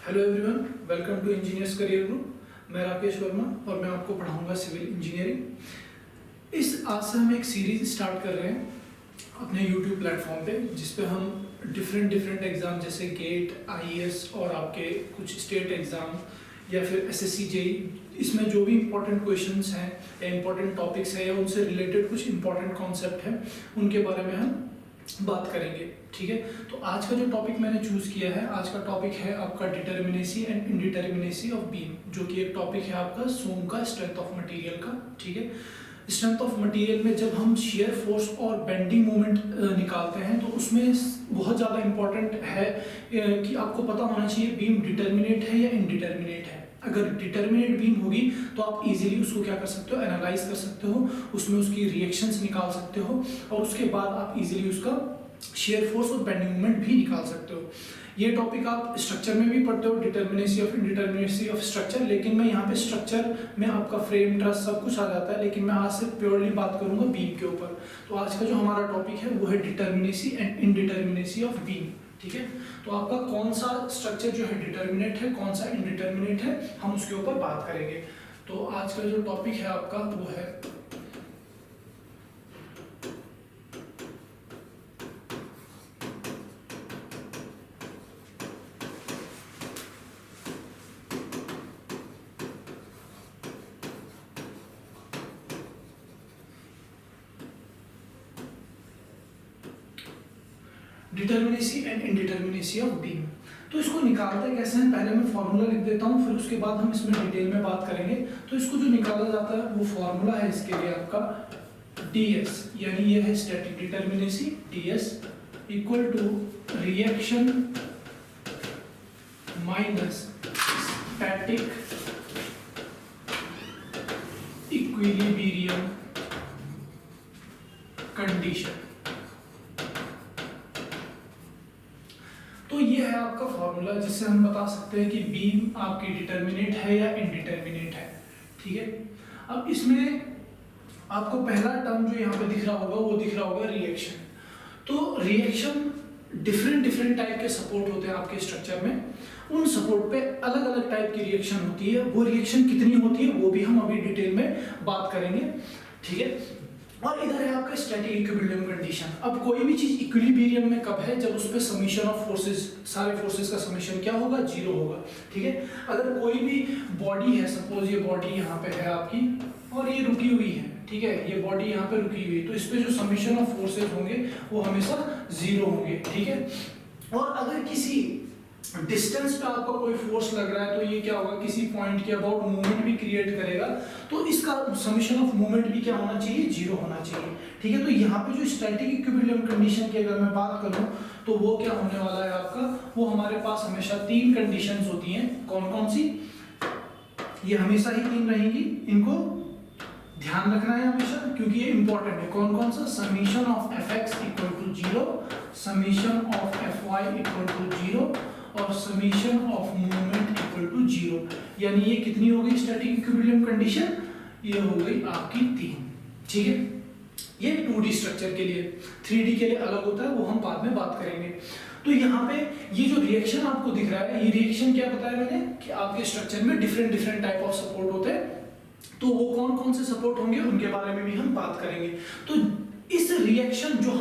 Hello everyone, welcome to Engineers Career Group. मैं राकेश वर्मा और मैं आपको पढ़ाऊंगा सिविल इंजीनियरिंग। आज से हम एक सीरीज स्टार्ट कर रहे हैं अपने यूट्यूब प्लेटफॉर्म पे, जिस पे हम डिफरेंट एग्ज़ाम जैसे गेट, आईएएस और आपके कुछ स्टेट एग्ज़ाम या फिर एसएससी जेई, इसमें जो भी इंपॉर्टेंट क्वेश्चंस हैं या इंपॉर्टेंट टॉपिक्स हैं या उनसे रिलेटेड कुछ इंपॉर्टेंट कॉन्सेप्ट हैं, उनके बारे में हम बात करेंगे। ठीक है, तो आज का जो टॉपिक मैंने चूज किया है, आज का टॉपिक है आपका determinacy and indeterminacy of beam, जो कि एक टॉपिक है आपका सोम का स्ट्रेंथ ऑफ मटेरियल का। ठीक है, स्ट्रेंथ ऑफ मटेरियल में जब हम शियर फोर्स और बेंडिंग मोमेंट निकालते हैं तो उसमें बहुत ज़्यादा इंपॉर्टेंट है कि आपको पता होना चाहिए बीम डिटर्मिनेट है या इनडिटर्मिनेट है। अगर डिटर्मिनेट बीम होगी तो आप इजीली उसको क्या कर सकते हो, एनालाइज कर सकते हो, उसमें उसकी रिएक्शंस निकाल सकते हो और उसके बाद आप इजीली उसका शेयर फोर्स और बेंडिंग मोमेंट भी निकाल सकते हो। ये टॉपिक आप स्ट्रक्चर में भी पढ़ते हो, determinacy of indeterminacy of structure, लेकिन मैं यहाँ पे स्ट्रक्चर में आपका फ्रेम, ट्रस सब कुछ आ जाता है, लेकिन मैं आज से प्योरली बात करूंगा बीम के ऊपर। तो आज का जो हमारा टॉपिक है वो है determinacy and indeterminacy of beam. ठीक है, तो आपका कौन सा स्ट्रक्चर जो है डिटर्मिनेट है, कौन सा इनडिटर्मिनेट है, हम उसके ऊपर बात करेंगे। तो आज का जो टॉपिक है आपका वो है determinacy and indeterminacy of beam. तो इसको निकालते कैसे हैं, पहले मैं फॉर्मूला लिख देता हूँ, फिर उसके बाद हम इसमें डिटेल में बात करेंगे। तो इसको जो निकाला जाता है वो फॉर्मूला है इसके लिए आपका ds, यानी ये है static determinacy, ds equal to reaction minus static equilibrium condition. तो ये है आपका फॉर्मूला जिससे हम बता सकते हैं कि बीम आपकी डिटर्मिनेट है या इनडिटर्मिनेट है। ठीक है, अब इसमें आपको पहला टर्म जो यहाँ पे दिख रहा होगा वो दिख रहा होगा रिएक्शन। तो रिएक्शन डिफरेंट टाइप के सपोर्ट होते हैं आपके स्ट्रक्चर में, उन सपोर्ट पे अलग अलग टाइप की रिएक्शन होती है। वो रिएक्शन कितनी होती है वो भी हम अभी डिटेल में बात करेंगे। ठीक है, और इधर है आपका स्टैटिक इक्विलिब्रियम कंडीशन। अब कोई भी चीज इक्विलिब्रियम में कब है, जब उस पे समीशन ऑफ फोर्सेस, सारे फोर्सेस का समीशन क्या होगा, जीरो होगा। ठीक है, अगर कोई भी बॉडी है, सपोज ये बॉडी यहाँ पे है आपकी और ये रुकी हुई है, ठीक है, ये बॉडी यहाँ पे रुकी हुई है, तो इस पे जो समीशन ऑफ फोर्सेस होंगे वो हमेशा जीरो होंगे। ठीक है, और अगर किसी डिस्टेंस पे आपका कोई फोर्स लग रहा है तो ये क्या होगा, किसी पॉइंट के अबाउट मूवमेंट भी क्रिएट करेगा, तो इसका समीशन ऑफ मूवमेंट भी क्या होना चाहिए, जीरो होना चाहिए। ठीक है, तो यहाँ पे जो स्टैटिक इक्विलिब्रियम कंडीशन की अगर मैं बात करूँ तो वो क्या होने वाला है आपका, वो हमारे पास हमेशा तीन कंडीशंस होती हैं। कौन कौन सी, ये हमेशा ही तीन रहेंगी, इनको ध्यान रखना है हमेशा क्योंकि ये इंपॉर्टेंट है। कौन कौन सा, summation of F X equal to zero, summation of F Y equal to zero और summation of movement equal to zero. यानी ये कितनी हो गई स्टैटिक इक्विलिब्रियम कंडीशन, ये हो गई आपकी तीन। ठीक है, ये 2D स्ट्रक्चर के लिए, 3D के लिए अलग होता है, वो हम बाद में बात करेंगे। तो यहाँ पे ये जो रिएक्शन आपको दिख रहा है, ये रिएक्शन क्या बताया मैंने कि आपके स्ट्रक्चर में डिफरेंट टाइप ऑफ सपोर्ट होते हैं, तो वो कौन कौन से सपोर्ट होंगे उनके बारे में भी हम बात करेंगे। तो इस रिएक्शन जो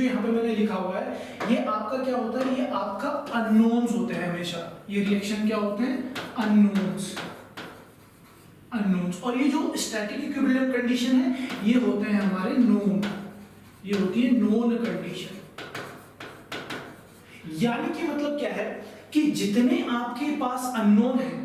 यहाँ पे मैंने लिखा हुआ है, ये आपका क्या होता है, ये आपका अननोन्स होते हैं हमेशा। ये रिएक्शन क्या होते हैं, अननोन्स। और ये जो स्टैटिक इक्विलिब्रियम कंडीशन है ये होते हैं हमारे नोन, ये होती है नोन कंडीशन। यानी कि मतलब क्या है कि जितने आपके पास अननोन है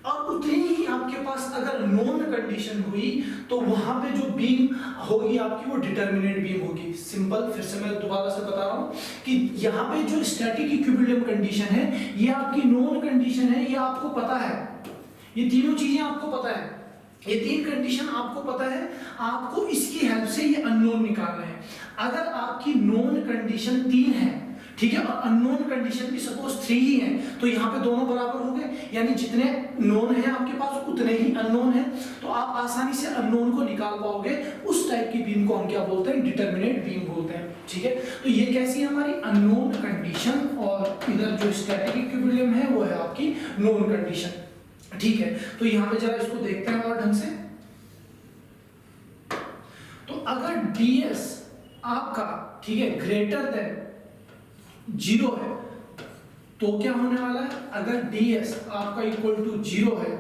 और उतनी ही आपके पास अगर नोन कंडीशन हुई तो वहां पे जो बीम होगी आपकी वो डिटर्मिनेट बीम होगी। सिंपल, फिर से मैं दोबारा से बता रहा हूं कि यहाँ पे जो स्टैटिक इक्विलिब्रियम कंडीशन है ये आपकी नोन कंडीशन है, ये आपको पता है, ये तीनों चीजें आपको पता है, ये तीन कंडीशन आपको पता है, आपको इसकी हेल्प से ये अननोन निकालना है। अगर आपकी नोन कंडीशन तीन है, ठीक है। और अननोन कंडीशन भी सपोज 3 ही है, तो यहाँ पे दोनों बराबर हो गए, यानी जितने नोन है आपके पास उतने ही अननोन है, तो आप आसानी से अननोन को निकाल पाओगे। उस टाइप की बीम को हम क्या बोलते हैं, डिटरमिनेट बीम बोलते हैं। ठीक है, तो ये कैसी है हमारी अननोन कंडीशन, और इधर जो स्टैटिक इक्विलिब्रियम है वो है आपकी नोन कंडीशन। ठीक है, तो यहाँ पे जरा इसको देखते हैं और ढंग से। तो अगर ds आपका, ठीक है, ग्रेटर देन 0 है तो क्या होने वाला है, अगर ds आपका इक्वल टू 0 है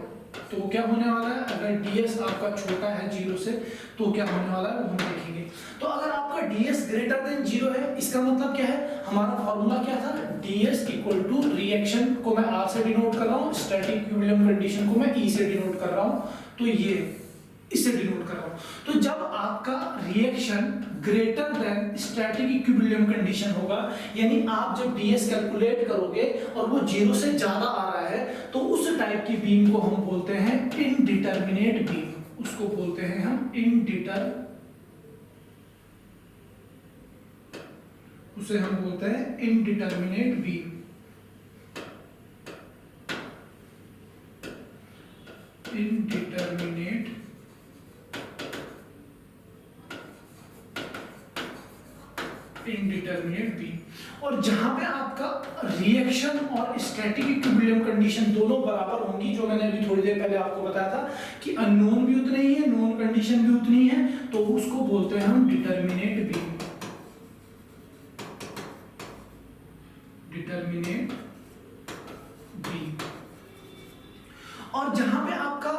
तो क्या होने वाला है, अगर ds आपका छोटा है 0 से तो क्या होने वाला है वो हम देखेंगे। तो अगर आपका ds ग्रेटर देन 0 है, इसका मतलब क्या है, हमारा फॉर्मूला क्या था, ds इक्वल टू रिएक्शन को मैं r से डिनोट कर रहा हूँ, स्टैटिक इक्विलिब्रियम कंडीशन को मैं e से डिनोट कर रहा हूँ, तो ये इससे डिनोट कर रहा हूं। तो जब आपका reaction greater than static equilibrium condition होगा, यानी आप जब ds कैलकुलेट करोगे और वो 0 से ज्यादा आ रहा है, तो उस टाइप की बीम को हम बोलते हैं इनडिटरमिनेट बीम। उसको बोलते हैं हम उसे हम बोलते हैं indeterminate beam. Indeterminate indeterminate beam. और जहां पे आपका रिएक्शन और स्टैटिक इक्विलिब्रियम कंडीशन दोनों बराबर होंगी, जो मैंने अभी थोड़ी देर पहले आपको बताया था कि अननोन भी उतनी ही है, नोन कंडीशन भी उतनी है, तो उसको बोलते हैं हम डिटरमिनेट बीम। Determinate beam. और जहां पे आपका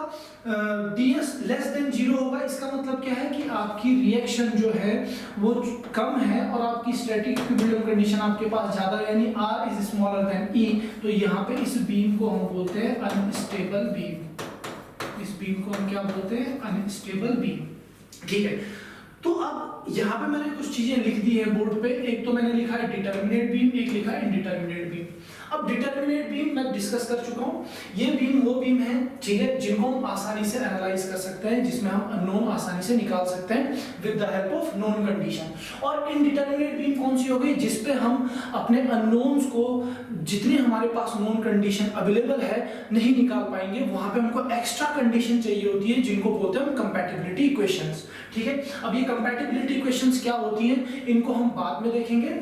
ds लेस देन 0 होगा, इसका मतलब क्या है कि आपकी रिएक्शन जो है वो कम है और आपकी स्टैटिक इक्विलिब्रियम कंडीशन आपके पास ज्यादा है, यानी r is smaller than e, तो यहाँ पे इस बीम को हम बोलते हैं अनस्टेबल बीम। इस बीम को हम क्या बोलते हैं, अनस्टेबल बीम। ठीक है, तो अब यहाँ पे मैंने कुछ चीजें लिख दी है बोर्ड पे, एक तो मैंने लिखा है डिटरमिनेट बीम, एक लिखा है इनडिटरमिनेट बीम। अब डिटरमिनेट बीम मैं डिस्कस कर चुका हूँ, ये बीम वो बीम है, ठीक है, जिनको हम आसानी से एनालाइज कर सकते हैं, जिसमें हम अननोन आसानी से निकाल सकते हैं with the help of known condition. और इनडिटरमिनेट बीम कौन सी हो गई, जिसपे हम अपने अननोन्स को, जितनी हमारे पास नोन कंडीशन अवेलेबल है, नहीं निकाल पाएंगे, वहां पे हमको एक्स्ट्रा कंडीशन चाहिए होती है, जिनको बोलते हैं कंपैटिबिलिटी इक्वेशंस। ठीक है, अब ये कंपैटिबिलिटी इक्वेशंस क्या होती हैं, इनको हम बाद में देखेंगे।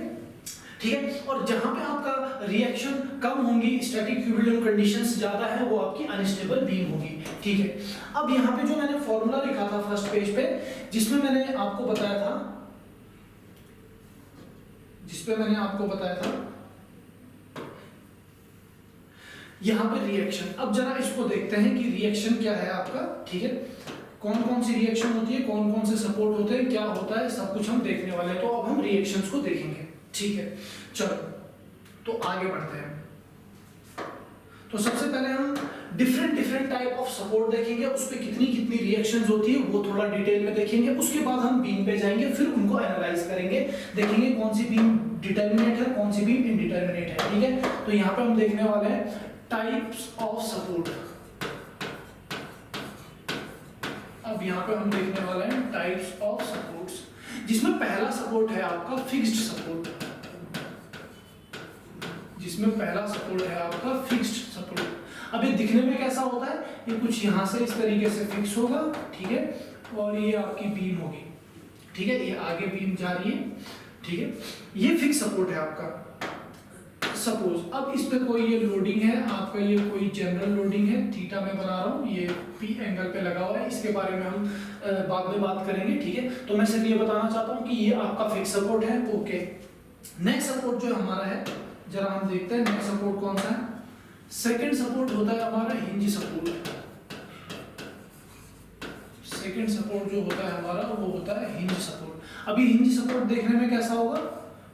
ठीक है, और जहां पे आपका रिएक्शन कम होंगी, स्टैटिक इक्विलिब्रियम कंडीशंस ज्यादा है, वो आपकी अनस्टेबल बीम होगी। ठीक है, अब यहाँ पे जो मैंने फॉर्मूला लिखा था फर्स्ट पेज पे, जिसमें मैंने आपको बताया था, यहाँ पे रिएक्शन। अब जरा इसको देखते हैं कि रिएक्शन क्या है आपका। ठीक है, कौन कौन सी रिएक्शन होती है, कौन कौन से सपोर्ट होते हैं, क्या होता है, सब कुछ हम देखने वाले हैं। तो अब हम रिएक्शंस को देखेंगे। ठीक है, चलो तो आगे बढ़ते हैं। तो सबसे पहले हम डिफरेंट टाइप ऑफ सपोर्ट देखेंगे, उस पे कितनी कितनी रिएक्शंस होती है वो थोड़ा डिटेल में देखेंगे। उसके बाद हम बीम पे जाएंगे, फिर उनको एनालाइज करेंगे, देखेंगे कौन सी बीम डिटरमिनेट है, कौन सी बीम इनडिटरमिनेट है। ठीक है, तो यहाँ पे हम देखने वाले हैं टाइप्स ऑफ सपोर्ट। अब यहाँ पे हम देखने वाले हैं टाइप्स ऑफ सपोर्ट्स, जिसमें पहला सपोर्ट है आपका फिक्स्ड सपोर्ट। अब ये दिखने में कैसा होता है, ये कुछ यहाँ से इस तरीके से फिक्स होगा, ठीक है, और ये आपकी बीम होगी। ठीक है, ये आगे बीम जा रही है। ठीक है, ये फिक्स सपोर्ट है आपका। सपोज अब इस पे कोई ये लोडिंग है आपका, ये कोई जनरल लोडिंग है, थीटा में बना रहा हूँ, ये P एंगल पे लगा हुआ है, इसके बारे में हम बाद में बात करेंगे। ठीक है, तो मैं सिर्फ ये बताना चाहता हूँ कि ये आपका फिक्स सपोर्ट है। ओके, नेक्स्ट सपोर्ट जो हमारा है, जरा हम देखते हैं नेक्स्ट सपोर्ट कौन सा है। सेकंड सपोर्ट होता है हमारा हिंज सपोर्ट। सेकंड सपोर्ट जो होता है हमारा वो होता है हिंज सपोर्ट। अभी हिंज सपोर्ट देखने में कैसा होगा,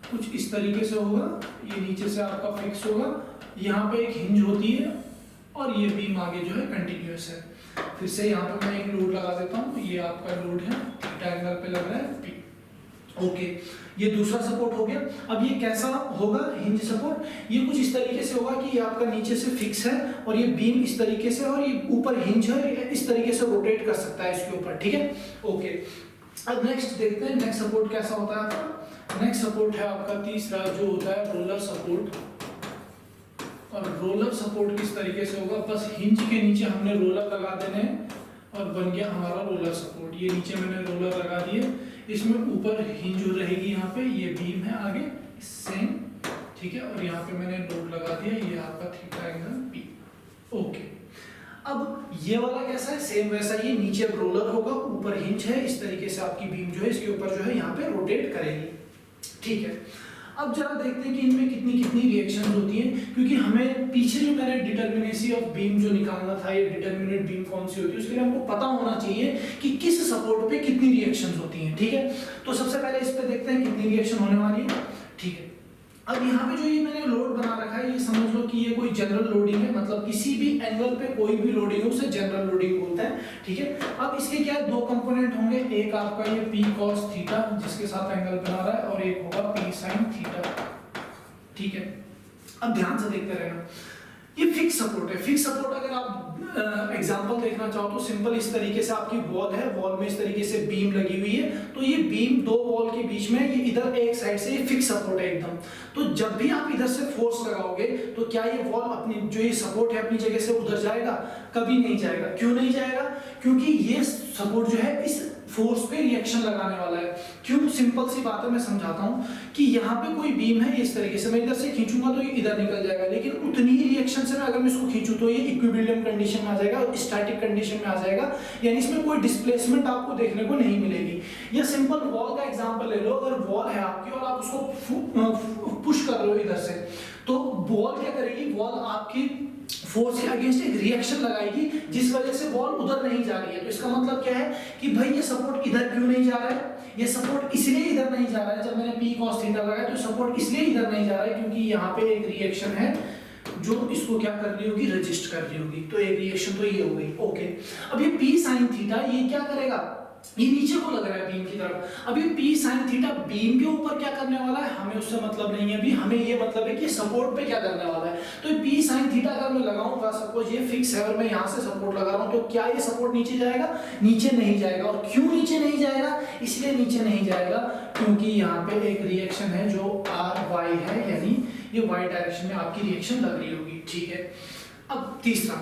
कुछ इस तरीके से होगा, ये नीचे से आपका फिक्स होगा, यहाँ पे एक हिंज होती है और ये बीम आगे जो है कंटिन्यूअस है। फिर से यहाँ पे मैं एक लोड लगा देता हूँ, ये आपका लोड है, थीटा एंगल पे लग रहा है P। ओके, ये दूसरा सपोर्ट हो गया। अब ये कैसा होगा हिंज सपोर्ट, ये कुछ इस तरीके से होगा कि ये आपका नीचे से फिक्स है और ये बीम इस तरीके से, और ये ऊपर हिंज है, इस तरीके से रोटेट कर सकता है इसके ऊपर। ठीक है, ओके, अब नेक्स्ट देखते हैं नेक्स्ट सपोर्ट कैसा होता है आपका। नेक्स्ट सपोर्ट है आपका तीसरा जो होता है रोलर सपोर्ट। और रोलर सपोर्ट किस तरीके से होगा, बस हिंज के नीचे हमने रोलर लगा देने और बन गया हमारा रोलर सपोर्ट। ये नीचे मैंने रोलर लगा दिए, इसमें ऊपर हिंज रहेगी, यहाँ पे ये बीम है आगे सेम, ठीक है। और यहाँ पे मैंने लोड लगा दिया, ये आपका थीटा एंगल पी। ओके, अब ये वाला कैसा है, सेम वैसा ही, नीचे रोलर होगा, ऊपर हिंज है, इस तरीके से आपकी बीम जो है इसके ऊपर जो है यहाँ पे रोटेट करेगी, ठीक है। अब जरा देखते हैं कि इनमें कितनी कितनी रिएक्शन होती हैं, क्योंकि हमें पीछे जो मैंने डिटर्मिनेसी ऑफ बीम जो निकालना था, ये डिटर्मिनेट बीम कौन सी होती है, उसके लिए हमको पता होना चाहिए कि किस सपोर्ट पे कितनी रिएक्शन होती हैं, ठीक है। तो सबसे पहले इस पे देखते हैं कितनी रिएक्शन होने वाली है, ठीक है। अब यहाँ पे जो ये मैंने लोड बना रखा है, ये समझ लो कि ये कोई जनरल लोडिंग है, मतलब किसी भी एंगल पे कोई भी लोडिंग है उसे जनरल लोडिंग बोलते हैं, ठीक है। अब इसके क्या है, दो कंपोनेंट होंगे, एक आपका ये P cos थीटा जिसके साथ एंगल बना रहा है, और एक होगा P sin थीटा, ठीक है। अब ध्यान से देखते रहना, ये फिक्स सपोर्ट है। फिक्स सपोर्ट अगर आप एग्जांपल देखना चाहो तो सिंपल इस तरीके से आपकी वॉल है, वॉल में इस तरीके से बीम लगी हुई है, तो ये बीम दो वॉल के बीच में, ये इधर एक साइड से ये फिक्स सपोर्ट है एकदम। तो जब भी आप इधर से फोर्स लगाओगे तो क्या ये वॉल अपनी जो ये सपोर्ट है अपनी जगह से उधर जाएगा? कभी नहीं जाएगा। क्यों नहीं जाएगा? क्योंकि ये सपोर्ट जो है इस फोर्स पे रिएक्शन लगाने वाला है। क्यों? सिंपल सी बात है, मैं समझाता हूँ कि यहाँ पे कोई बीम है, इस तरीके से मैं इधर से खींचूंगा तो ये इधर निकल जाएगा, लेकिन उतनी ही रिएक्शन से मैं अगर मैं इसको खींचूं तो ये इक्विलिब्रियम कंडीशन में आ जाएगा, स्टैटिक कंडीशन में आ जाएगा, यानी इसमें कोई डिस्प्लेसमेंट आपको देखने को नहीं मिलेगी। या सिंपल वॉल का एग्जांपल ले लो, अगर वॉल है आपकी और आप उसको पुश कर रहे हो इधर से, तो वॉल क्या करेगी? वॉल आपकी फोर्स के अगेंस्ट एक रिएक्शन लगाएगी, जिस वजह से वॉल उधर नहीं जा रही है। तो इसका मतलब क्या है कि भाई ये सपोर्ट इधर क्यों नहीं जा रहा है? ये सपोर्ट इसलिए इधर नहीं जा रहा है, जब मैंने P cos थीटा लगाया तो सपोर्ट इसलिए इधर नहीं जा रहा है क्योंकि यहाँ पे एक रिएक्शन है जो इसको क्या कर रही होगी? रेजिस्ट कर रही होगी। तो एक रिएक्शन तो ये हो गई, ओके। अब ये P sin थीटा ये क्या करेगा? ये नीचे को लग रहा है बीम की तरफ। अब ये P sin थीटा बीम के ऊपर क्या करने वाला है हमें उससे मतलब नहीं है, अभी हमें ये मतलब है कि सपोर्ट पे क्या करने वाला है। तो ये P sin थीटा अगर मैं लगाऊंगा, सपोज ये फिक्स है और मैं यहाँ से सपोर्ट लगा रहा हूँ, तो क्या ये सपोर्ट नीचे जाएगा? नीचे नहीं जाएगा। और क्यों नीचे नहीं जाएगा? इसलिए नीचे नहीं जाएगा क्योंकि यहाँ पे एक रिएक्शन है जो RY है, यानी ये Y डायरेक्शन में आपकी रिएक्शन लग रही होगी, ठीक है। अब तीसरा,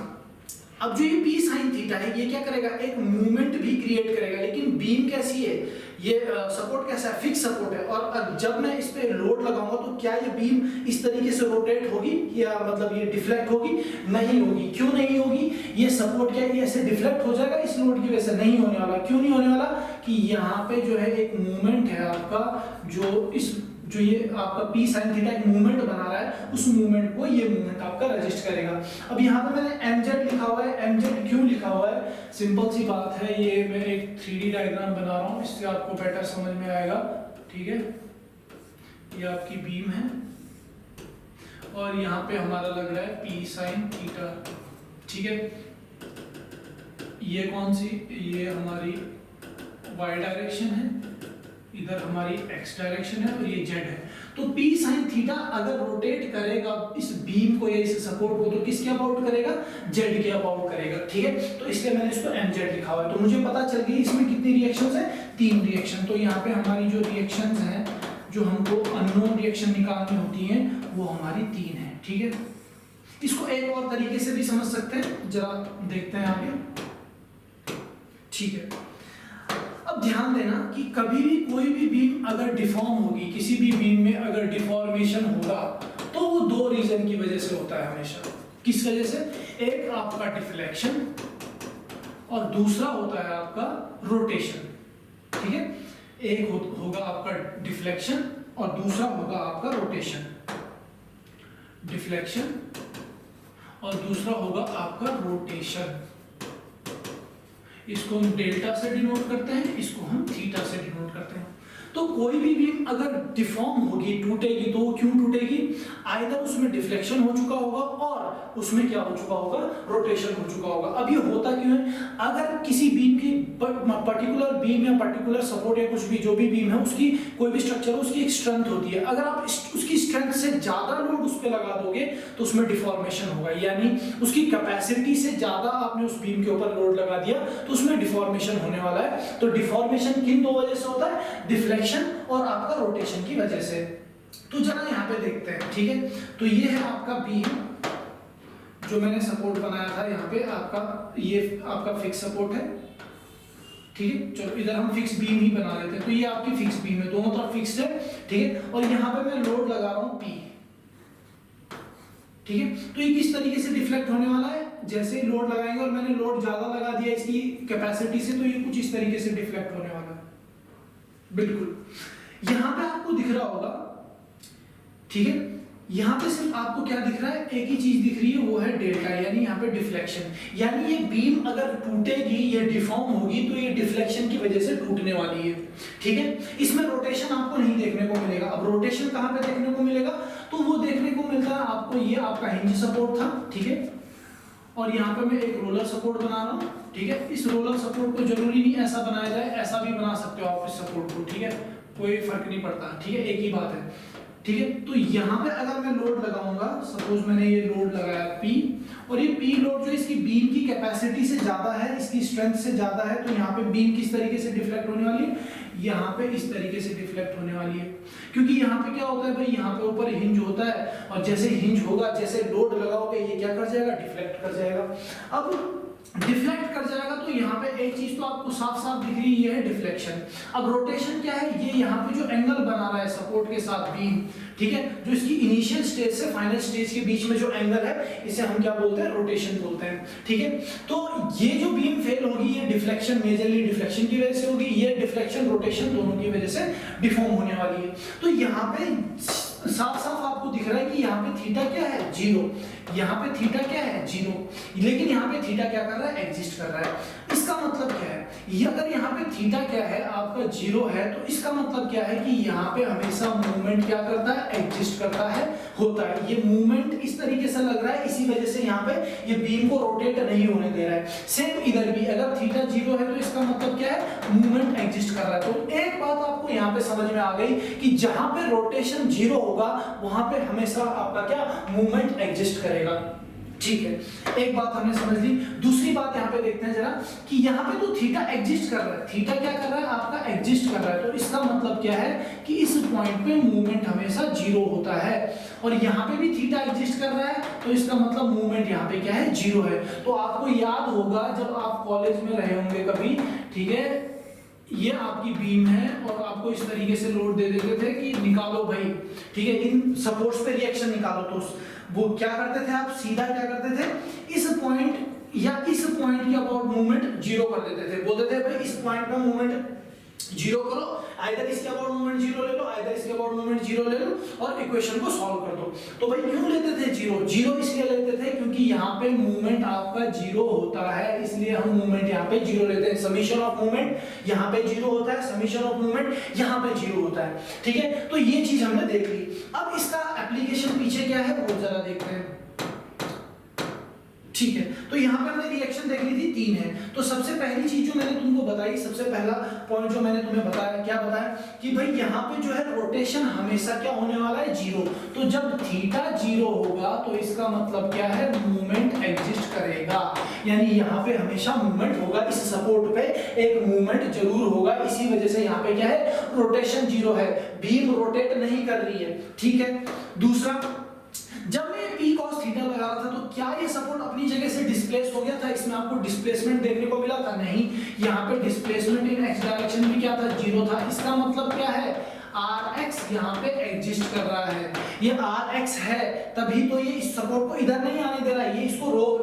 अब जो ये P sin थीटा है ये क्या करेगा? एक मूवमेंट भी क्रिएट करेगा, लेकिन बीम कैसी है? ये सपोर्ट कैसा है? फिक्स सपोर्ट है। और जब मैं इस पे लोड लगाऊंगा तो क्या ये बीम इस तरीके से रोटेट होगी या मतलब ये डिफ्लेक्ट होगी? नहीं होगी। क्यों नहीं होगी? ये सपोर्ट क्या है, ये ऐसे डिफ्लेक्ट हो जाएगा इस लोड की वजह से? नहीं होने वाला। क्यों नहीं होने वाला? कि यहाँ पे जो है एक मूवमेंट है आपका, जो ये आपका P sin थीटा एक मूवमेंट बना रहा है, उस मूवमेंट को ये मूवमेंट आपका रजिस्ट करेगा। अब यहाँ पे मैंने mz लिखा हुआ है। mz क्यों लिखा हुआ है? सिंपल सी बात है, ये मैं एक 3D डायग्राम बना रहा हूँ, इससे आपको बेटर समझ में आएगा, ठीक है। ये आपकी बीम है और यहाँ पे हमारा लग रहा है P sin थीटा, ठीक है। ये कौन सी? ये हमारी y डायरेक्शन है, इधर हमारी x डायरेक्शन है और ये z है। तो P sin थीटा अगर रोटेट करेगा इस बीम को या इस सपोर्ट को, तो किसके अबाउट करेगा? z के अबाउट करेगा, ठीक है। तो इसलिए मैंने इसको mz लिखा हुआ है। तो मुझे पता चल गई इसमें कितनी रिएक्शंस है? 3 रिएक्शन। तो यहाँ पे हमारी जो रिएक्शंस हैं, जो हमको अननोन रिएक्शन निकालनी होती हैं, वो हमारी 3 है, ठीक है। इसको एक और तरीके से भी समझ सकते हैं, जरा देखते हैं आगे, ठीक है। अब ध्यान देना कि कभी भी कोई भी बीम अगर डिफॉर्म होगी, किसी भी बीम में अगर डिफॉर्मेशन होगा, तो वो 2 रीजन की वजह से होता है हमेशा। किस वजह से? एक आपका डिफ्लेक्शन और दूसरा होता है आपका रोटेशन, ठीक है। एक होगा आपका डिफ्लेक्शन और दूसरा होगा आपका रोटेशन। डिफ्लेक्शन और दूसरा होगा आपका रोटेशन। इसको हम डेल्टा से डिनोट करते हैं, इसको हम थीटा से डिनोट करते हैं। तो कोई भी बीम अगर डिफॉर्म होगी, टूटेगी, तो क्यों टूटेगी? आइदर उसमें डिफ्लेक्शन हो चुका होगा और उसमें क्या हो चुका होगा? रोटेशन हो चुका होगा। अब ये होता क्यों है? अगर किसी बीम की पर्टिकुलर बीम या पर्टिकुलर सपोर्ट या कुछ भी जो भी बीम है, उसकी कोई भी स्ट्रक्चर, उसकी एक स्ट्रेंथ होती है। अगर आप उसकी उसकी स्ट्रेंथ से ज्यादा लोड उस पर लगा दोगे तो उसमें डिफॉर्मेशन होगा, यानी उसकी कैपेसिटी से ज्यादा आपने उस बीम के ऊपर लोड लगा दिया तो उसमें डिफॉर्मेशन होने वाला है। तो डिफॉर्मेशन किन दो वजह से होता है, डिफ्लेक्शन और आपका रोटेशन की वजह से। तो जरा यहाँ पे देखते हैं, ठीक है। तो ये है आपका बीम जो मैंने सपोर्ट बनाया था, यहाँ पे आपका ये आपका फिक्स सपोर्ट है, ठीक है। चलो इधर हम फिक्स बीम ही बना लेते हैं। तो ये आपकी फिक्स बीम है, दोनों तरफ फिक्स्ड है, ठीक है। और यहाँ पे मैं लोड लगा रहा हूँ P, ठीक है। तो ये किस तरीके से डिफ्लेक्ट होने वाला है, जैसे ही लोड लगाएंगे और मैंने लोड ज्यादा लगा दिया इसकी कैपेसिटी से, तो ये कुछ इस तरीके से डिफ्लेक्ट होने वाला है, बिल्कुल। यहाँ पे आपको दिख रहा होगा, ठीक है। यहाँ पे सिर्फ आपको क्या दिख रहा है, एक ही चीज दिख रही है, वो है डेल्टा, यानी यहाँ पे डिफ्लेक्शन। यानी ये बीम अगर टूटेगी, ये डिफॉर्म होगी, तो ये डिफ्लेक्शन की वजह से टूटने वाली है, ठीक है। इसमें रोटेशन आपको नहीं देखने को मिलेगा। अब रोटेशन कहाँ पे देखने को मिलेगा, तो वो देखने को मिलता है आपको, ये आपका हिंज सपोर्ट था, ठीक है। और यहाँ पे मैं एक रोलर सपोर्ट बना रहा हूँ, ठीक है। इस रोलर सपोर्ट को जरूरी नहीं ऐसा बनाया जाए, ऐसा भी बना सकते हो आप इस सपोर्ट को, ठीक है, कोई फर्क नहीं पड़ता, ठीक है, एक ही बात है, ठीक है। तो यहाँ पे अगर मैं लोड लगाऊंगा, सपोज मैंने ये लोड लगाया P, और ये P लोड जो इसकी बीम की कैपेसिटी से ज्यादा है, इसकी स्ट्रेंथ से ज्यादा है, तो यहाँ पे बीम किस तरीके से डिफ्लेक्ट होने वाली है, यहाँ पे इस तरीके से डिफ्लेक्ट होने वाली है। क्योंकि यहाँ पे क्या होता है भाई, यहाँ पे ऊपर हिंज होता है, और जैसे हिंज होगा, जैसे लोड लगाओगे, ये क्या कर जाएगा, डिफ्लेक्ट कर जाएगा। अब डिफ्लेक्ट कर जाएगा तो यहाँ पे एक चीज तो आपको साफ साफ दिख रही है, ये है डिफ्लेक्शन। अब रोटेशन क्या है, ये यहाँ पे जो एंगल बना रहा है सपोर्ट के साथ बीम, ठीक है, जो इसकी इनिशियल स्टेज से फाइनल स्टेज के बीच में जो एंगल है, इसे हम क्या बोलते हैं, रोटेशन बोलते हैं, ठीक है। तो ये जो बीम फेल होगी, ये डिफ्लेक्शन, मेजरली डिफ्लेक्शन की वजह से होगी, ये डिफ्लेक्शन रोटेशन दोनों की वजह से डिफॉर्म होने वाली है। तो यहाँ पे साफ साफ आपको दिख रहा है कि यहाँ पे थीटा क्या है, 0, यहाँ पे थीटा क्या है, 0, लेकिन यहाँ पे थीटा क्या कर रहा है, एग्जिस्ट कर रहा है। इसका मतलब क्या है, ये अगर यहाँ पे थीटा क्या है, आपका 0 है, तो इसका मतलब क्या है कि यहाँ पे हमेशा मूवमेंट क्या करता है, एग्जिस्ट करता है, होता है। ये मूवमेंट इस तरीके से लग रहा है, इसी वजह से यहाँ पे ये बीम को रोटेट नहीं होने दे रहा है। सेम इधर भी अगर थीटा 0 है, तो इसका मतलब क्या है, मूवमेंट एग्जिस्ट कर रहा है। तो एक बात आपको यहाँ पे समझ में आ गई कि जहां पे रोटेशन 0 होगा, वहां पे हमेशा आपका क्या, मूवमेंट एग्जिस्ट करेगा, ठीक है। एक बात हमने समझ ली। दूसरी बात यहाँ पे देखते हैं जरा कि यहाँ पे तो थीटा एग्जिस्ट कर रहा है, थीटा क्या कर रहा है, आपका एग्जिस्ट कर रहा है। तो इसका मतलब क्या है कि इस पॉइंट पे मूवमेंट हमेशा 0 होता है, और यहाँ पे भी थीटा एग्जिस्ट कर रहा है, तो इसका मतलब मूवमेंट यहाँ पे क्या है, 0 है। तो आपको याद होगा जब आप कॉलेज में रहे होंगे कभी, ठीक है, ये आपकी बीम है और आपको इस तरीके से लोड दे देते थे कि निकालो भाई, ठीक है, इन सपोर्ट्स पे रिएक्शन निकालो। तो वो क्या करते थे, आप सीधा क्या करते थे, इस पॉइंट या इस पॉइंट के अबाउट मूवमेंट 0 कर देते थे, बोलते थे भाई इस पॉइंट पे मूवमेंट 0 करो, आइदर इसके अबाउट मूवमेंट 0 ले लो, आइदर इसके अबाउट मूवमेंट 0 ले लो, और इक्वेशन को सॉल्व कर दो। तो भाई क्यों लेते थे 0 इसलिए लेते थे क्योंकि यहाँ पे मूवमेंट आपका 0 होता है, इसलिए हम मूवमेंट यहाँ पे 0 लेते हैं। समीशन ऑफ मूवमेंट यहाँ पे 0 होता है, समीशन ऑफ मूवमेंट यहाँ पे 0 होता है, ठीक है। तो ये चीज हमने देख ली। अब इसका एप्लीकेशन पीछे क्या है वो जरा देखते हैं, ठीक है। तो यहाँ पे हमने रिएक्शन देख ली थी, 3 है। तो सबसे पहली चीज जो मैंने तुमको बताई, सबसे पहला पॉइंट जो मैंने तुम्हें बताया, क्या बताया कि भाई यहाँ पे जो है रोटेशन हमेशा क्या होने वाला है, 0। तो जब थीटा 0 होगा तो इसका मतलब क्या है, मूवमेंट एग्जिस्ट करेगा, यानी यहाँ पे हमेशा मूवमेंट होगा, इस सपोर्ट पे एक मूवमेंट जरूर होगा। इसी वजह से यहाँ पे क्या है, रोटेशन 0 है, बीम रोटेट नहीं कर रही है, ठीक है। दूसरा, जब मैं P cos थीटा लगा रहा था तो क्या ये सपोर्ट अपनी जगह से डिस्प्लेस हो गया था, इसमें आपको डिस्प्लेसमेंट देखने को मिला था, नहीं। यहाँ पे डिस्प्लेसमेंट इन x डायरेक्शन भी क्या था, 0 था। इसका मतलब क्या है, Rx यहाँ पे एग्जिस्ट कर रहा है, ये Rx है, तभी तो ये इस सपोर्ट को इधर नहीं आने दे रहा है, ये इसको रोक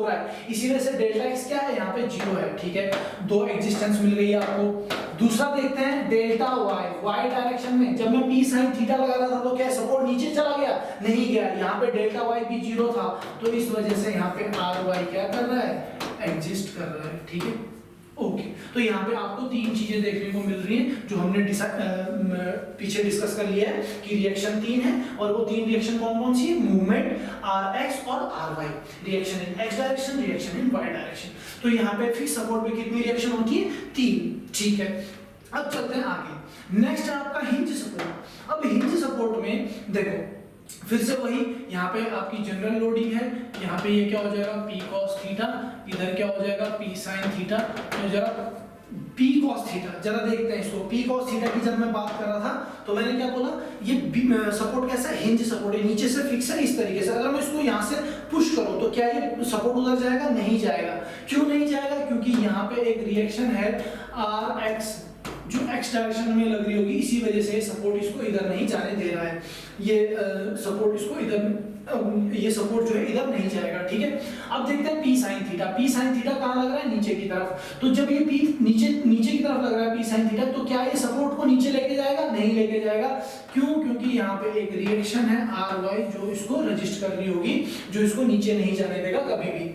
रहा है। इसी वजह से डेल्टा x क्या है, यहाँ पे 0 है, ठीक है। 2 एग्जिस्टेंस मिल गई है आपको। दूसरा देखते हैं डेल्टा y डायरेक्शन में, जब मैं P sin थीटा लगा रहा था तो क्या सपोर्ट नीचे चला गया, नहीं गया, यहाँ पे डेल्टा y भी 0 था, तो इस वजह से यहाँ पे ry क्या कर रहा है, एग्जिस्ट कर रहा है, ठीक है, ओके। तो यहाँ पे आपको 3 चीजें देखने को मिल रही हैं जो हमने पीछे डिस्कस कर लिया है कि रिएक्शन 3 है, और वो 3 रिएक्शन कौन कौन सी है, मूवमेंट, Rx और Ry, reaction in x direction, reaction in y direction. तो यहाँ पे फिक्स सपोर्ट पे कितनी रिएक्शन होती है, 3, ठीक है। अब चलते हैं आगे। नेक्स्ट है आपका हिंज सपोर्ट। अब हिंज सपोर्ट में देखो फिर से वही, यहाँ पे आपकी जनरल लोडिंग है, यहाँ पे ये क्या हो जाएगा P cos थीटा, इधर क्या हो जाएगा P sin थीटा। तो जरा P cos थीटा जरा देखते हैं इसको। P cos थीटा की जब मैं बात कर रहा था तो मैंने क्या बोला, ये सपोर्ट कैसा है, हिंज सपोर्ट है, नीचे से फिक्स है इस तरीके से। अगर मैं इसको यहाँ से पुश करूँ तो क्या ये सपोर्ट उधर जाएगा? नहीं जाएगा। क्यों नहीं जाएगा? क्योंकि यहाँ पे एक रिएक्शन है Rx जो x डायरेक्शन में लग रही होगी, इसी वजह से सपोर्ट इसको इधर नहीं जाने दे रहा है। ये सपोर्ट इसको इधर, ये सपोर्ट जो है इधर नहीं जाएगा, ठीक है। अब देखते हैं P sin theta. P sin theta कहाँ लग रहा है? नीचे की तरफ। तो जब ये P नीचे की तरफ लग रहा है P sin थीटा, तो क्या ये सपोर्ट को नीचे लेके जाएगा? नहीं लेके जाएगा। क्यों? क्योंकि यहाँ पे एक रिएक्शन है Ry जो इसको रजिस्ट कर रही होगी, जो इसको नीचे नहीं जाने देगा कभी भी,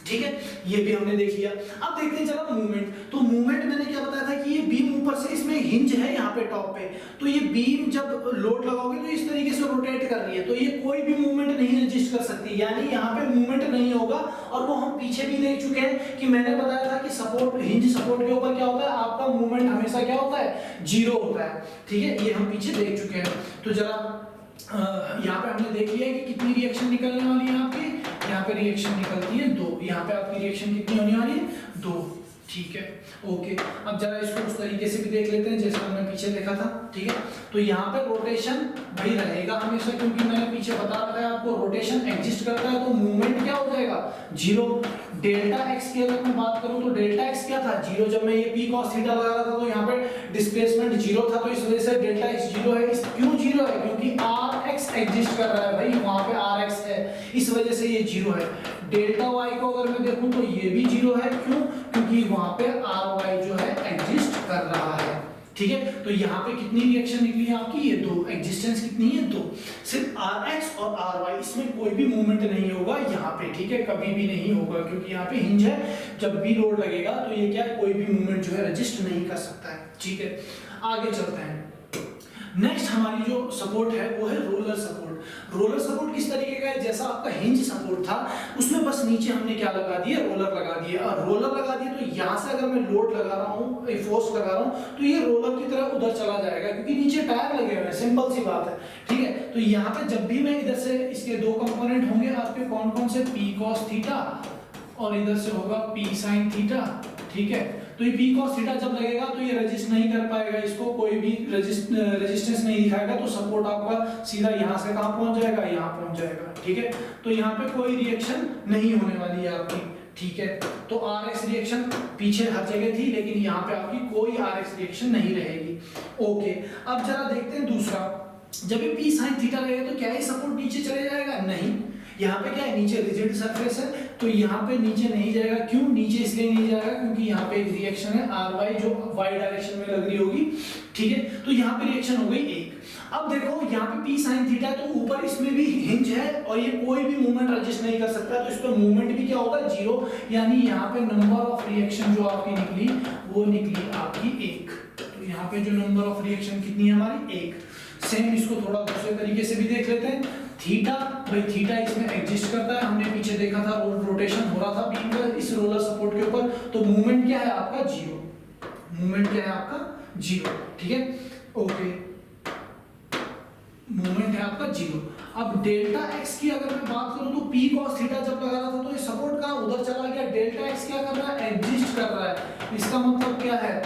ठीक है। ये भी हमने देख लिया। अब देखते हैं चलो मूवमेंट। तो मूवमेंट मैंने क्या बताया था कि ये बीम ऊपर से, इसमें हिंज है यहाँ पे टॉप पे, तो ये बीम जब लोड लगाओगे तो इस तरीके से रोटेट कर रही है, तो ये कोई भी मूवमेंट नहीं रजिस्ट कर सकती, यानी यहाँ पे मूवमेंट नहीं होगा। और वो हम पीछे भी देख चुके हैं कि मैंने बताया था कि सपोर्ट, हिंज सपोर्ट के ऊपर क्या होता है, आपका मूवमेंट हमेशा क्या होता है? जीरो होता है, ठीक है। ये हम पीछे देख चुके हैं। तो जरा यहाँ पे हमने देख लिया है कि कितनी रिएक्शन निकलने वाली है आपकी। यहाँ पे रिएक्शन निकलती है 2, यहाँ पे आपकी रिएक्शन कितनी होने वाली है? 2, ठीक है, ओके। अब जरा इसको उस तरीके से भी देख लेते हैं जैसे हमने पीछे देखा था, ठीक है। तो यहाँ पे रोटेशन भाई रहेगा हमेशा, क्योंकि मैंने पीछे बता रखा है आपको रोटेशन एग्जिस्ट करता है, तो मूवमेंट क्या हो जाएगा? जीरो। डेल्टा एक्स की अगर मैं बात करूं तो डेल्टा एक्स क्या था? जीरो। जब मैं ये P cos थीटा लगा रहा था तो यहाँ पे डिस्प्लेसमेंट जीरो था, तो इस वजह से डेल्टा एक्स जीरो है। क्यों जीरो है? क्योंकि Rx एग्जिस्ट कर रहा है भाई, वहां पे Rx है, इस वजह से ये जीरो है। डेल्टा y को अगर मैं देखूं तो ये भी जीरो है। क्यों? क्योंकि वहां पे Ry जो है एग्जिस्ट कर रहा है, ठीक है। तो यहाँ पे कितनी रिएक्शन निकली है आपकी? ये 2। एग्जिस्टेंस कितनी है? 2। सिर्फ Rx और Ry, इसमें कोई भी मूवमेंट नहीं होगा यहाँ पे, ठीक है, कभी भी नहीं होगा, क्योंकि यहाँ पे हिंज है। जब भी लोड लगेगा तो ये क्या है, कोई भी मूवमेंट जो है रजिस्ट नहीं कर सकता है, ठीक है। आगे चलते हैं। नेक्स्ट हमारी जो सपोर्ट है वो है रोलर सपोर्ट। रोलर सपोर्ट किस तरीके का है? जैसा आपका हिंज सपोर्ट था उसमें बस नीचे हमने क्या लगा दिया? रोलर लगा दिया। और रोलर लगा दिया तो यहाँ से अगर मैं लोड लगा रहा हूँ, फोर्स लगा रहा हूँ, तो ये रोलर की तरह उधर चला जाएगा, क्योंकि नीचे टायर लगे हुए हैं, सिंपल सी बात है, ठीक है। तो यहाँ पे जब भी मैं इधर से, इसके 2 कंपोनेंट होंगे आपके, कौन कौन से? P cos थीटा और इधर से होगा P sin थीटा, ठीक है। तो ये P cos थीटा जब लगेगा तो ये रजिस्ट नहीं कर पाएगा, इसको कोई भी रेजिस्टेंस नहीं दिखाएगा, तो सपोर्ट आपका सीधा यहाँ से कहाँ पहुंच जाएगा? यहाँ पहुंच जाएगा, ठीक है। तो यहाँ पे कोई रिएक्शन नहीं होने वाली है आपकी, ठीक है। तो Rx रिएक्शन पीछे हर जगह थी, लेकिन यहाँ पे आपकी कोई Rx रिएक्शन नहीं रहेगी, ओके। अब जरा देखते हैं दूसरा। जब ये P sin थीटा लगेगा तो क्या ये सपोर्ट नीचे चले जाएगा? नहीं। यहाँ पे क्या है? नीचे रिजिड सरफेस है, तो यहाँ पे नीचे नहीं जाएगा। क्यों नीचे इसलिए नहीं जाएगा? क्योंकि यहाँ पे एक रिएक्शन है Ry जो y डायरेक्शन में लग रही होगी, ठीक है। तो यहाँ पे रिएक्शन हो गई 1। अब देखो यहाँ पे P sin थीटा, तो ऊपर इसमें भी हिंज है और ये कोई भी मूवमेंट रजिस्ट नहीं कर सकता, तो इस पर मूवमेंट भी क्या होगा? 0। यानी यहाँ पे नंबर ऑफ रिएक्शन जो आपकी निकली वो निकली आपकी 1। तो यहाँ पे जो नंबर ऑफ रिएक्शन कितनी है हमारी? 1। सेम इसको थोड़ा दूसरे तरीके से भी देख लेते हैं। थीटा, भाई थीटा इसमें एग्जिस्ट करता है, हमने पीछे देखा था रोटेशन हो रहा था बीम का इस रोलर सपोर्ट के ऊपर, तो मूवमेंट क्या है आपका? 0। मूवमेंट क्या है आपका? 0, ठीक है, ओके। मूवमेंट है आपका 0। अब डेल्टा एक्स की अगर मैं बात करूं तो P cos थीटा जब लगा रहा था तो ये सपोर्ट कहाँ? उधर चला गया। डेल्टा एक्स क्या कर रहा है? एग्जिस्ट कर रहा है। इसका मतलब क्या है?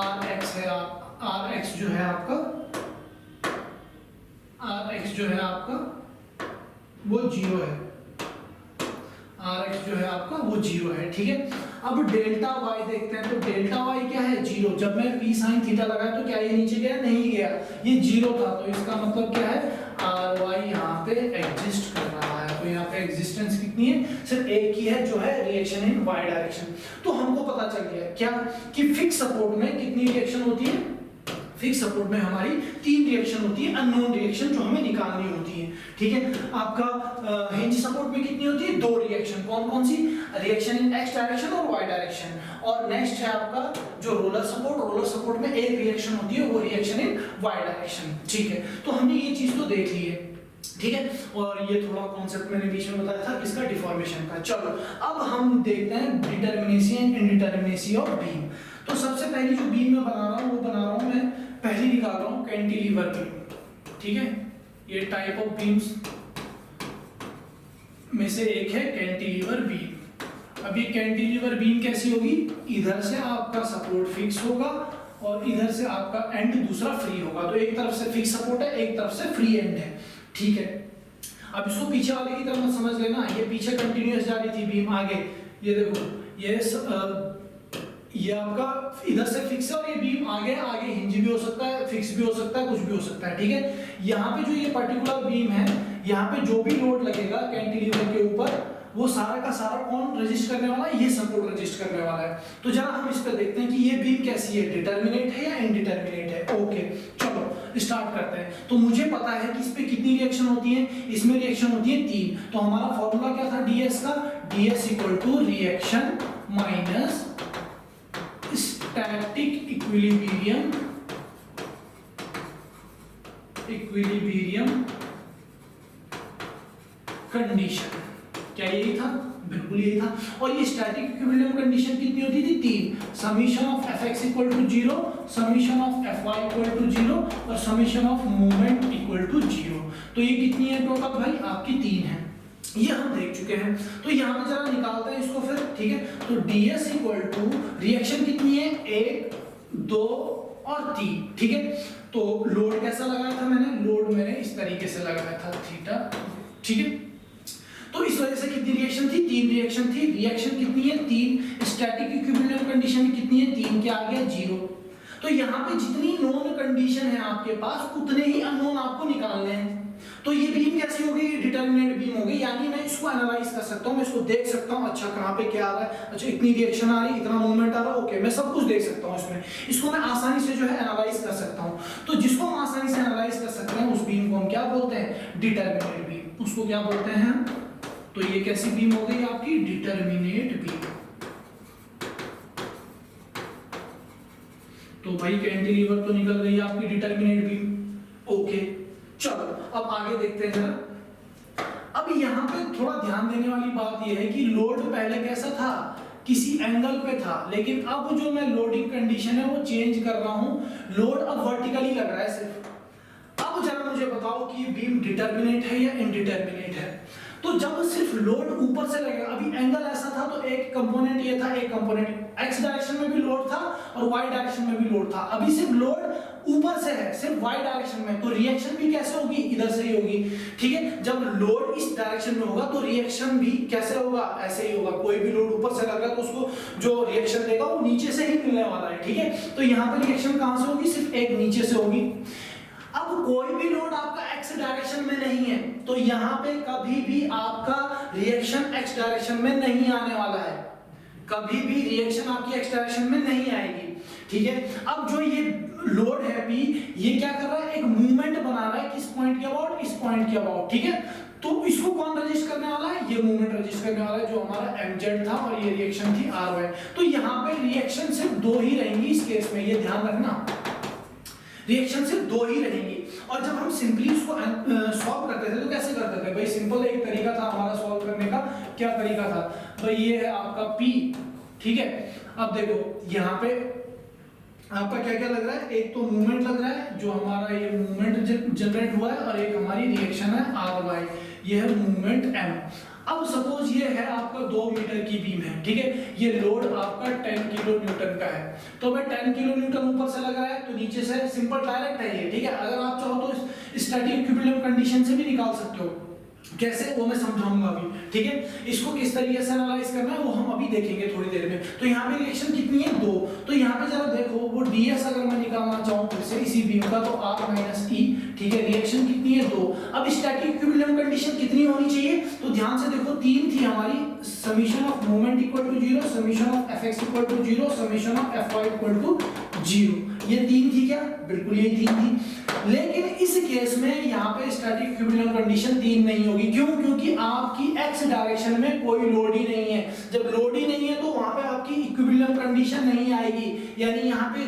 Rx है, Rx जो है आपका, Rx जो है आपका वो 0 है। Rx जो है आपका वो 0 है, ठीक है। अब डेल्टा y देखते हैं, तो डेल्टा y क्या है? 0। जब मैं P sin थीटा लगाया तो क्या ये नीचे गया? नहीं गया, ये 0 था। तो इसका मतलब क्या है? Ry यहाँ पे एग्जिस्ट कर रहा है। तो यहाँ पे एग्जिस्टेंस कितनी है? सिर्फ एक ही है, जो है रिएक्शन इन y डायरेक्शन। तो हमको पता चल गया क्या कि फिक्स सपोर्ट में कितनी रिएक्शन होती है? फिक्स सपोर्ट में हमारी 3 रिएक्शन होती है, अननोन रिएक्शन जो हमें निकालनी होती है, ठीक है। आपका हिंज सपोर्ट में कितनी होती है? 2 रिएक्शन। कौन कौन सी? रिएक्शन इन x डायरेक्शन और y डायरेक्शन। और नेक्स्ट है आपका जो रोलर सपोर्ट। रोलर सपोर्ट में एक रिएक्शन होती है, वो रिएक्शन इन y डायरेक्शन, ठीक है। तो हमने ये चीज तो देख ली है, ठीक है। और ये थोड़ा कॉन्सेप्ट मैंने बीच में बताया था किसका? डिफॉर्मेशन का। चलो अब हम देखते हैं डिटरमिनेसी एंड इनडिटरमिनेसी ऑफ बीम। तो सबसे पहली जो बीम मैं बना रहा हूँ वो बना रहा हूँ मैं पहली निकाल रहा हूँ कैंटिलीवर बीम, ठीक है। ये टाइप ऑफ बीम्स में से एक है कैंटिलीवर बीम। अब ये कैंटिलीवर बीम कैसी होगी, इधर से आपका सपोर्ट फिक्स होगा और इधर से आपका एंड दूसरा फ्री होगा। तो एक तरफ से फिक्स सपोर्ट है, एक तरफ से फ्री एंड है, ठीक है। अब इसको पीछे वाले की तरफ मत समझ लेना, ये पीछे कंटिन्यूअस जा रही थी बीम, आगे ये देखो ये आपका इधर से फिक्स है और ये बीम आगे हिंज भी हो सकता है, फिक्स भी हो सकता है, कुछ भी हो सकता है, ठीक है। यहाँ पे जो ये पर्टिकुलर बीम है, यहाँ पे जो भी लोड लगेगा कैंटिलीवर के ऊपर वो सारा का सारा कौन रजिस्ट करने वाला है, ये सपोर्ट रजिस्ट करने वाला है। तो जरा हम इस पे देखते हैं कि ये बीम कैसी है, डिटरमिनेट है या इनडिटरमिनेट है। ओके चलो स्टार्ट करते हैं। तो मुझे पता है कि इस पे कितनी रिएक्शन होती है, इसमें रिएक्शन होती है 3। तो हमारा फॉर्मूला क्या था डीएस का, DS equal to reaction minus static equilibrium condition. क्या यही था, बिल्कुल यही था। और ये स्टैटिक इक्विलिब्रियम कंडीशन कितनी होती थी, 3। Summation of fx equal to 0, summation of fy equal to 0 और summation of movement equal to 0। तो ये कितनी है टोटल भाई, आपकी 3 है। ये हम देख चुके हैं। तो यहाँ पे जरा निकालते हैं इसको फिर, ठीक है। तो ds इक्वल टू रिएक्शन कितनी है, 1, 2 और 3, ठीक है। तो लोड कैसा लगाया था मैंने, लोड मैंने इस तरीके से लगाया था थीटा, ठीक है। तो इस वजह से कितनी रिएक्शन थी, 3 रिएक्शन थी। रिएक्शन कितनी है, 3। स्टैटिक इक्विलिब्रियम कंडीशन में कितनी है, 3 के आगे 0। तो यहाँ पे जितनी नोन कंडीशन है आपके पास उतने ही अननोन आपको निकालने हैं। तो ये बीम कैसी होगी, डिटरमिनेट बीम होगी, यानी मैं इसको एनालाइज कर सकता हूँ, मैं इसको देख सकता हूँ, अच्छा कहाँ पे क्या आ रहा है, अच्छा इतनी रिएक्शन आ रही है, इतना मूवमेंट आ रहा है, ओके मैं सब कुछ देख सकता हूँ इसमें। इसको मैं आसानी से जो है एनालाइज कर सकता हूँ। तो जिसको हम आसानी से एनालाइज कर सकते हैं उस बीम को हम क्या बोलते हैं, डिटरमिनेट बीम। उसको क्या बोलते हैं, तो ये कैसी बीम हो गई आपकी, डिटरमिनेट बीम। तो भाई कैंटिलीवर तो निकल गई आपकी डिटरमिनेट बीम। ओके चलो अब आगे देखते हैं जरा। अब यहाँ पे थोड़ा ध्यान देने वाली बात यह है कि लोड पहले कैसा था, किसी एंगल पे था, लेकिन अब जो मैं लोडिंग कंडीशन है वो चेंज कर रहा हूं, लोड अब वर्टिकली लग रहा है सिर्फ। अब जरा मुझे बताओ कि ये बीम डिटरमिनेट है या इनडिटरमिनेट है। तो जब सिर्फ लोड ऊपर से लगेगा, अभी एंगल ऐसा था तो एक कंपोनेंट ये था, एक कंपोनेंट एक्स डायरेक्शन में भी लोड था और वाई डायरेक्शन में भी लोड था। अभी सिर्फ लोड ऊपर से है, सिर्फ वाई डायरेक्शन में, तो रिएक्शन भी कैसे होगी, इधर से ही होगी, ठीक है। जब लोड इस डायरेक्शन में होगा तो रिएक्शन भी कैसे होगा, ऐसे ही होगा। कोई भी लोड ऊपर से लग रहा है तो उसको जो रिएक्शन देगा वो नीचे से ही मिलने वाला है, ठीक है। तो यहाँ पे रिएक्शन कहां से होगी, सिर्फ एक नीचे से होगी। अब कोई भी लोड आपका एक्स डायरेक्शन में नहीं है तो यहाँ पे कभी भी आपका रिएक्शन एक्स डायरेक्शन में नहीं आने वाला है, कभी भी रिएक्शन आपकी एक्स डायरेक्शन में नहीं आएगी, ठीक है। अब जो ये लोड है P, ये क्या कर रहा है, एक मूवमेंट बना रहा है, किस पॉइंट के अबाउट, इस पॉइंट के अबाउट, ठीक है। तो इसको कौन रजिस्ट करने वाला है, ये मूवमेंट रजिस्ट करने वाला है जो हमारा mz था और ये रिएक्शन थी ry। तो यहाँ पे रिएक्शन सिर्फ 2 ही रहेंगी इस केस में, ये ध्यान रखना, रिएक्शन सिर्फ 2 ही रहेंगी। और जब हम सिंपली इसको सॉल्व करते थे तो कैसे करते थे भाई, सिंपल एक तरीका था हमारा सॉल्व करने का। क्या तरीका था भाई, ये है आपका P, ठीक है। अब देखो यहाँ पे आपका क्या क्या लग रहा है, एक तो मूवमेंट लग रहा है जो हमारा ये मूवमेंट जनरेट हुआ है, और एक हमारी रिएक्शन है ry, ये है मूवमेंट m। अब सपोज ये है आपका 2 मीटर की बीम है, ठीक है। ये लोड आपका 10 किलो न्यूटन का है, तो भाई 10 किलो न्यूटन ऊपर से लग रहा है तो नीचे से सिंपल डायरेक्ट है ये, ठीक है। अगर आप चाहो तो स्टैटिक इक्विलिब्रियम कंडीशन से भी निकाल सकते हो, कैसे वो मैं समझाऊंगा अभी, ठीक है। इसको किस तरीके से एनालाइज करना है वो हम अभी देखेंगे थोड़ी देर में। तो यहाँ पे रिएक्शन कितनी है, 2। तो यहाँ पे जरा देखो वो ds अगर मैं निकालना चाहूँ फिर से इसी बीम का तो r माइनस e, ठीक है। रिएक्शन कितनी है, 2। अब स्टैटिक इक्विलिब्रियम कंडीशन कितनी होनी चाहिए, तो ध्यान से देखो 3 थी हमारी, summation of moment equal to 0, summation of fx equal to 0, summation of fy equal to 0। ये 3 थी क्या, बिल्कुल ये 3 थी। लेकिन इस केस में यहाँ पे स्टैटिक इक्विलिब्रियम कंडीशन 3 नहीं होगी। क्यों? क्योंकि आपकी एक्स डायरेक्शन में कोई लोड ही नहीं है। जब लोड ही नहीं है तो वहां पे आपकी इक्विलिब्रियम कंडीशन नहीं आएगी, यानी यहाँ पे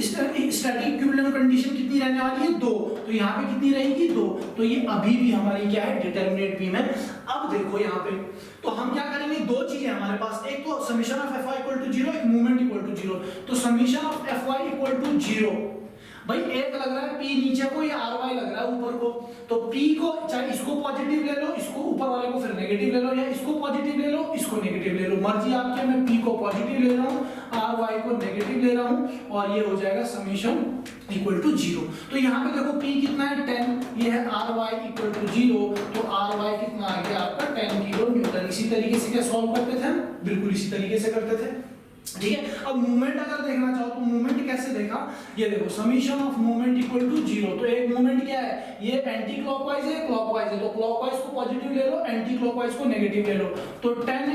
स्टैटिक इक्विलिब्रियम कंडीशन कितनी रहने वाली है? 2। तो यहाँ पे कितनी रहेगी? 2। तो ये अभी भी हमारी क्या है? डिटरमिनेट बीम है। अब देखो यहाँ पे तो हम क्या करेंगे, दो चीजें हमारे पास, एक तो summation of Fy equal to 0, एक मूवमेंट इक्वल टू 0। तो summation of Fy equal to 0, भाई एक लग रहा है P नीचे को या Ry लग रहा है ऊपर को, तो P को चाहे इसको पॉजिटिव ले लो, इसको ऊपर वाले को फिर नेगेटिव ले लो, या इसको पॉजिटिव ले लो, इसको नेगेटिव ले लो, मर्जी आपकी है। मैं P को पॉजिटिव ले रहा हूँ, Ry को नेगेटिव ले रहा हूँ, और ये हो जाएगा समेशन इक्वल टू 0। तो यहाँ पे देखो P कितना है? 10, ये है Ry इक्वल टू 0, तो Ry कितना आ गया आपका? 10 किलो न्यूटन। इसी तरीके से क्या सॉल्व करते थे? बिल्कुल इसी तरीके से करते थे, ठीक है। अब मूवमेंट अगर देखना चाहो तो मूवमेंट कैसे देखा, ये देखो summation of movement equal to 0। तो एक मूवमेंट क्या है? ये एंटी क्लॉकवाइज है, क्लॉकवाइज है, तो क्लॉकवाइज को पॉजिटिव ले लो, एंटी क्लॉकवाइज को नेगेटिव ले लो। तो 10